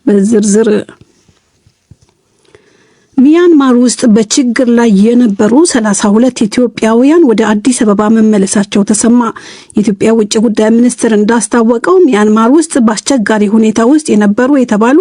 በዝርዝር ሚያንማር ውስጥ በችግር ላይ የነበሩ 32 ኢትዮጵያውያን ወደ አዲስ አበባ መመለሳቸው ተሰማ። የኢትዮጵያ ውጭ ጉዳይ ሚኒስትር እንዳስታወቀው ሚያንማር ውስጥ በአስቸጋሪ ሁኔታ ውስጥ የነበሩ የተባሉ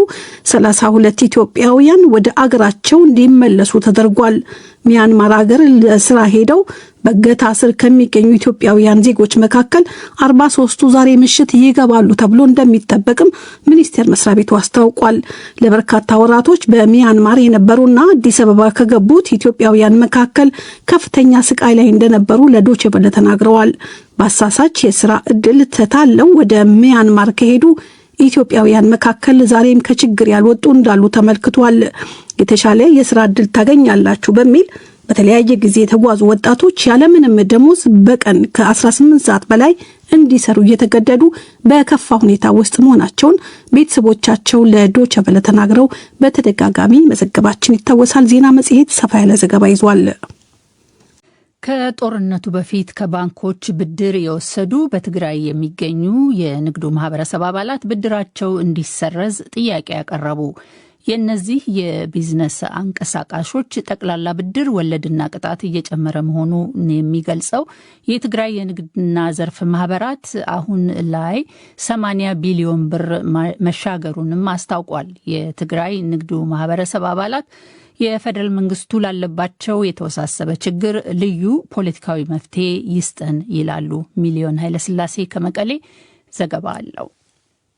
32 ኢትዮጵያውያን ወደ አገራቸው እንዲመለሱ ተደርጓል። ሚያንማር አገር ለስራ ሄደው በገታ ስር ከሚገኙ ኢትዮጵያውያን ዜጎች መካከል 43ቱ ዛሬ ምሽት ይገባሉ ተብሎ እንደሚጠበቅም ሚኒስቴር መስሪያ ቤቱ አስታውቋል። ለበርካታ ወራቶች በሚያንማር የነበሩና አዲስ አበባ ከገቡት ኢትዮጵያውያን መካከል ከፍተኛ ስቃይ ላይ እንደነበሩ ለዶቼ ቬለ ተናግረዋል። በአሳሳች የስራ እድል ተታለው ወደ ሚያንማር ከሄዱ ኢትዮጵያውያን መካከል ዛሬም ከችግር ያልወጡ እንዳሉ ተመልክቷል። የተሻለ የስራ እድል ታገኛላችሁ በሚል በተለያየ ጊዜ የተጓዙ ወጣቶች ያለምንም ደሞዝ በቀን ከ18 ሰዓት በላይ እንዲሰሩ እየተገደዱ በከፋ ሁኔታ ውስጥ መሆናቸውን ቤተሰቦቻቸው ለዶቼ ቬለ ተናግረው በተደጋጋሚ መዘገባችን ይታወሳል። ዜና መጽሔት ሰፋ ያለ ዘገባ ይዟል። ከጦርነቱ በፊት ከባንኮች ብድር የወሰዱ በትግራይ የሚገኙ የንግዱ ማህበረሰብ አባላት ብድራቸው እንዲሰረዝ ጥያቄ ያቀረቡ። የነዚህ የቢዝነስ አንቀሳቃሾች ጠቅላላ ብድር ወለድና ቅጣት እየጨመረ መሆኑ የሚገልጸው የትግራይ የንግድና ዘርፍ ማህበራት አሁን ላይ 80 ቢሊዮን ብር መሻገሩንም አስታውቋል። የትግራይ ንግዱ ማህበረሰብ አባላት የፌደራል መንግስቱ ላለባቸው የተወሳሰበ ችግር ልዩ ፖለቲካዊ መፍትሄ ይስጠን ይላሉ። ሚሊዮን ኃይለስላሴ ከመቀሌ ዘገባ አለው።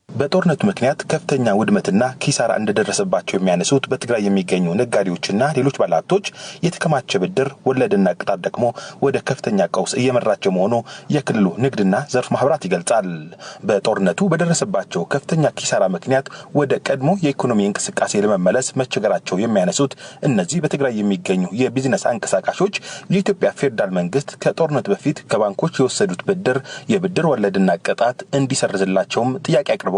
በጦርነቱ ምክንያት ከፍተኛ ውድመትና ኪሳራ እንደደረሰባቸው የሚያነሱት በትግራይ የሚገኙ ነጋዴዎችና ሌሎች ባለሀብቶች የተከማቸ ብድር ወለድና ቅጣት ደግሞ ወደ ከፍተኛ ቀውስ እየመራቸው መሆኑ የክልሉ ንግድና ዘርፍ ማህበራት ይገልጻል። በጦርነቱ በደረሰባቸው ከፍተኛ ኪሳራ ምክንያት ወደ ቀድሞ የኢኮኖሚ እንቅስቃሴ ለመመለስ መቸገራቸው የሚያነሱት እነዚህ በትግራይ የሚገኙ የቢዝነስ አንቀሳቃሾች የኢትዮጵያ ፌደራል መንግስት ከጦርነቱ በፊት ከባንኮች የወሰዱት ብድር የብድር ወለድና ቅጣት እንዲሰርዝላቸውም ጥያቄ አቅርበዋል።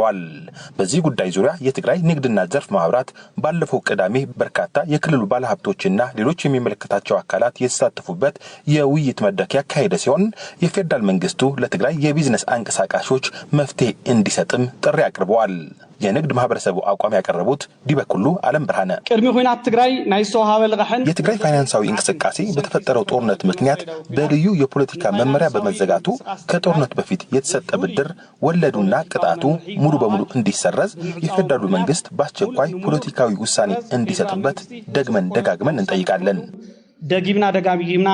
በዚህ ጉዳይ ዙሪያ የትግራይ ንግድና ዘርፍ ማህበራት ባለፈው ቅዳሜ በርካታ የክልሉ ባለሀብቶችና ሌሎች የሚመለከታቸው አካላት የተሳተፉበት የውይይት መድረክ ያካሄደ ሲሆን የፌደራል መንግስቱ ለትግራይ የቢዝነስ አንቀሳቃሾች መፍትሄ እንዲሰጥም ጥሪ አቅርበዋል። የንግድ ማህበረሰቡ አቋም ያቀረቡት ዲበኩሉ አለም ብርሃነ ቅድሚ ኹናት ትግራይ ናይ ሰውሃበ ልቃሕን የትግራይ ፋይናንሳዊ እንቅስቃሴ በተፈጠረው ጦርነት ምክንያት በልዩ የፖለቲካ መመሪያ በመዘጋቱ ከጦርነቱ በፊት የተሰጠ ብድር ወለዱና ቅጣቱ ሙሉ በሙሉ እንዲሰረዝ የፌደራሉ መንግስት በአስቸኳይ ፖለቲካዊ ውሳኔ እንዲሰጥበት ደጋግመን እንጠይቃለን። ደጋግመና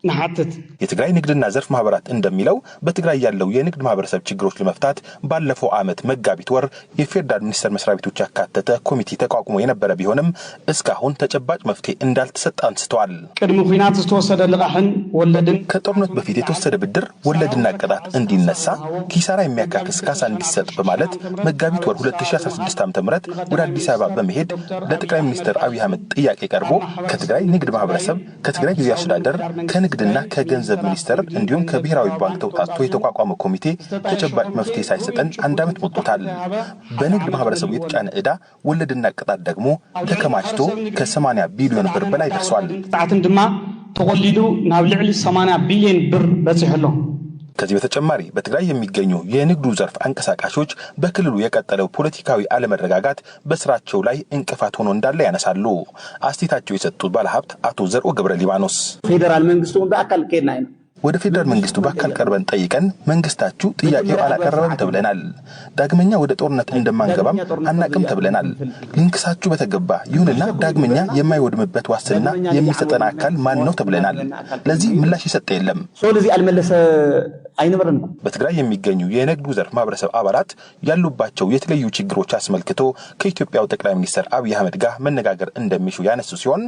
ናሐትት የትግራይ ንግድና ዘርፍ ማህበራት እንደሚለው በትግራይ ያለው የንግድ ማህበረሰብ ችግሮች ለመፍታት ባለፈው ዓመት መጋቢት ወር የፌደራል ሚኒስቴር መስሪያ ቤቶች ያካተተ ኮሚቴ ተቋቁሞ የነበረ ቢሆንም እስካሁን ተጨባጭ መፍትሄ እንዳልተሰጠ አንስተዋል። ቅድሚ ኹናት ዝተወሰደ ልቃሕን ወለድን ከጦርነቱ በፊት የተወሰደ ብድር ወለድና ቅጣት እንዲነሳ ኪሳራ የሚያካክስ ካሳ እንዲሰጥ በማለት መጋቢት ወር 2016 ዓ.ም ወደ አዲስ አበባ በመሄድ ለጠቅላይ ሚኒስትር አብይ አህመድ ጥያቄ ቀርቦ ከትግራይ ንግድ ማህበረሰብ ከትግራይ ጊዜያዊ አስተዳደር ከንግድና ከገንዘብ ሚኒስቴር እንዲሁም ከብሔራዊ ባንክ ተውጣጥቶ የተቋቋመ ኮሚቴ ተጨባጭ መፍትሄ ሳይሰጠን 1 ዓመት ሞልቶታል። በንግድ ማህበረሰቡ የተጫነ ዕዳ ወለድና ቅጣት ደግሞ ተከማችቶ ከ80 ቢሊዮን ብር በላይ ደርሷል። ጣዓትን ድማ ተቆሊዱ ናብ ልዕሊ 80 ቢሊዮን ብር በጽሕሎ። ከዚህ በተጨማሪ በትግራይ የሚገኙ የንግዱ ዘርፍ አንቀሳቃሾች በክልሉ የቀጠለው ፖለቲካዊ አለመረጋጋት በስራቸው ላይ እንቅፋት ሆኖ እንዳለ ያነሳሉ። አስተያየታቸው የሰጡት ባለሀብት አቶ ዘርኦ ገብረ ሊባኖስ ፌደራል መንግስቱ በአካል ከና ወደ ፌደራል መንግስቱ በአካል ቀርበን ጠይቀን መንግስታችሁ ጥያቄው አላቀረበም ተብለናል። ዳግመኛ ወደ ጦርነት እንደማንገባም አናቅም ተብለናል። ልንክሳችሁ በተገባ ይሁንና ዳግመኛ የማይወድምበት ዋስትና የሚሰጠን አካል ማን ነው ተብለናል። ለዚህ ምላሽ ይሰጥ የለም። ስለዚህ አልመለሰ አይነበርም። በትግራይ የሚገኙ የንግዱ ዘርፍ ማህበረሰብ አባላት ያሉባቸው የተለያዩ ችግሮች አስመልክቶ ከኢትዮጵያው ጠቅላይ ሚኒስትር አብይ አህመድ ጋር መነጋገር እንደሚሹ ያነሱ ሲሆን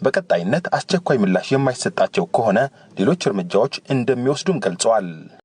በቀጣይነት አስቸኳይ ምላሽ የማይሰጣቸው ከሆነ ሌሎች እርምጃዎች እንደሚወስዱም ገልጸዋል።